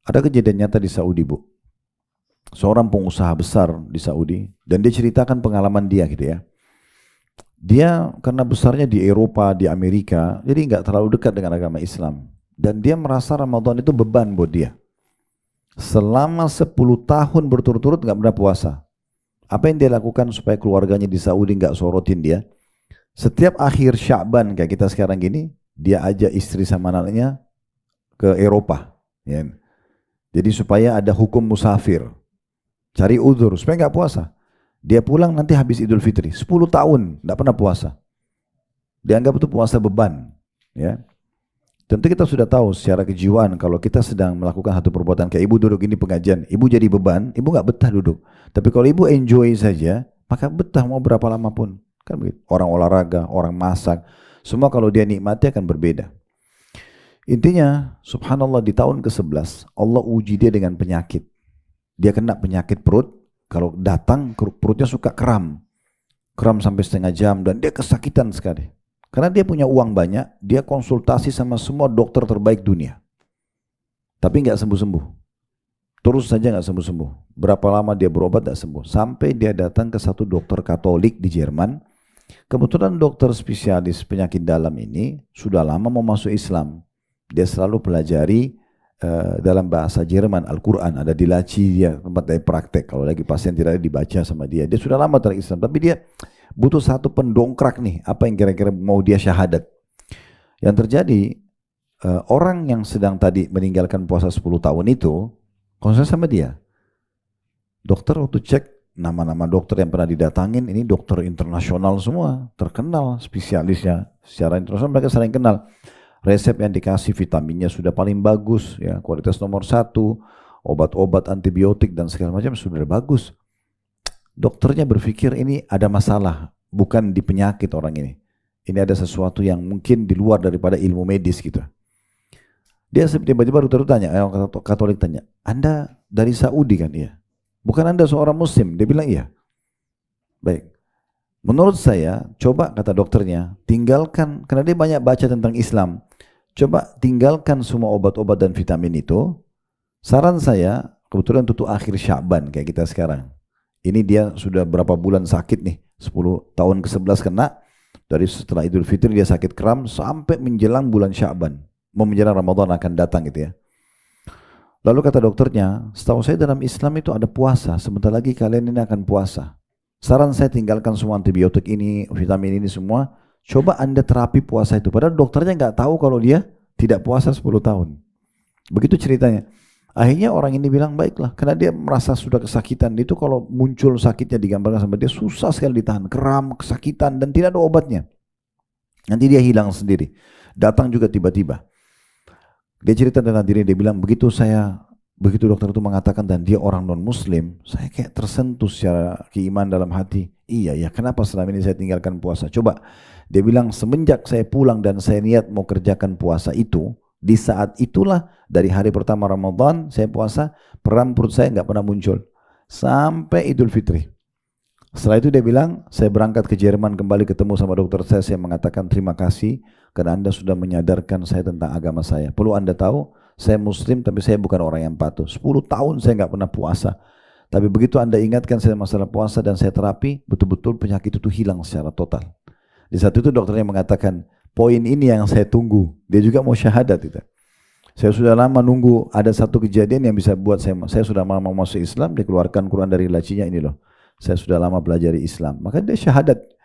Ada kejadian nyata di Saudi, Bu. Seorang pengusaha besar di Saudi, dan dia ceritakan pengalaman dia gitu ya. Dia karena besarnya di Eropa, di Amerika, jadi nggak terlalu dekat dengan agama Islam. Dan dia merasa Ramadan itu beban buat dia. Selama 10 tahun berturut-turut nggak pernah puasa. Apa yang dia lakukan supaya keluarganya di Saudi nggak sorotin dia? Setiap akhir Sya'ban kayak kita sekarang gini, dia ajak istri sama anaknya ke Eropa. Ya. Jadi supaya ada hukum musafir. Cari udzur supaya nggak puasa. Dia pulang nanti habis Idul Fitri. 10 tahun nggak pernah puasa. Dianggap itu puasa beban. Ya. Tentu kita sudah tahu secara kejiwaan kalau kita sedang melakukan satu perbuatan kayak ibu duduk ini pengajian, ibu jadi beban, ibu nggak betah duduk. Tapi kalau ibu enjoy saja, maka betah mau berapa lama pun. Kan begitu. Orang olahraga, orang masak, semua kalau dia nikmati akan berbeda. Intinya, subhanallah di tahun ke-11, Allah uji dia dengan penyakit. Dia kena penyakit perut, kalau datang perutnya suka kram. Kram sampai setengah jam dan dia kesakitan sekali. Karena dia punya uang banyak, dia konsultasi sama semua dokter terbaik dunia. Tapi nggak sembuh-sembuh. Terus saja nggak sembuh-sembuh. Berapa lama dia berobat nggak sembuh. Sampai dia datang ke satu dokter Katolik di Jerman. Kebetulan dokter spesialis penyakit dalam ini sudah lama mau masuk Islam. Dia selalu pelajari dalam bahasa Jerman Al-Quran. Ada di laci dia, tempat dia praktek. Kalau lagi pasien tidak ada dibaca sama dia. Dia sudah lama terislam, tapi dia butuh satu pendongkrak nih, apa yang kira-kira mau dia syahadat. Yang terjadi, orang yang sedang tadi meninggalkan puasa 10 tahun itu, konsul sama dia. Dokter waktu cek, nama-nama dokter yang pernah didatangin, ini dokter internasional semua, terkenal spesialisnya. Secara internasional mereka sering kenal. Resep yang dikasih vitaminnya sudah paling bagus, ya kualitas nomor 1, obat-obat antibiotik dan segala macam sudah bagus. Dokternya berpikir ini ada masalah, bukan di penyakit orang ini. Ini ada sesuatu yang mungkin di luar daripada ilmu medis gitu. Dia tiba-tiba dokter tanya, Katolik tanya, Anda dari Saudi kan? Iya. Bukan Anda seorang Muslim? Dia bilang iya. Baik. Menurut saya, coba kata dokternya, tinggalkan, karena dia banyak baca tentang Islam, coba tinggalkan semua obat-obat dan vitamin itu. Saran saya, kebetulan itu akhir Sya'ban kayak kita sekarang. Ini dia sudah berapa bulan sakit nih, 10 tahun ke-11 kena, dari setelah Idul Fitri dia sakit kram, sampai menjelang bulan Sya'ban, mau menjelang Ramadan akan datang gitu ya. Lalu kata dokternya, setahu saya dalam Islam itu ada puasa, sebentar lagi kalian ini akan puasa. Saran saya tinggalkan semua antibiotik ini, vitamin ini semua, coba Anda terapi puasa itu. Padahal dokternya nggak tahu kalau dia tidak puasa 10 tahun. Begitu ceritanya. Akhirnya orang ini bilang baiklah, karena dia merasa sudah kesakitan. Itu kalau muncul sakitnya digambarkan sama dia susah sekali ditahan, kram, kesakitan dan tidak ada obatnya. Nanti dia hilang sendiri. Datang juga tiba-tiba. Dia cerita tentang diri, dia bilang begitu dokter itu mengatakan dan dia orang non muslim, saya kayak tersentuh secara keimanan dalam hati. Iya ya, kenapa selama ini saya tinggalkan puasa? Coba, dia bilang semenjak saya pulang dan saya niat mau kerjakan puasa itu, di saat itulah dari hari pertama Ramadan saya puasa, perang perut saya nggak pernah muncul sampai Idul Fitri. Setelah itu dia bilang, saya berangkat ke Jerman kembali ketemu sama dokter saya mengatakan terima kasih karena Anda sudah menyadarkan saya tentang agama saya. Perlu Anda tahu, saya Muslim tapi saya bukan orang yang patuh. 10 tahun saya nggak pernah puasa. Tapi begitu Anda ingatkan saya masalah puasa dan saya terapi, betul-betul penyakit itu hilang secara total. Di saat itu dokternya mengatakan, poin ini yang saya tunggu. Dia juga mau syahadat itu. Saya sudah lama nunggu ada satu kejadian yang bisa buat saya sudah lama masuk Islam, dikeluarkan Quran dari lacinya ini loh. Saya sudah lama pelajari Islam. Maka dia syahadat.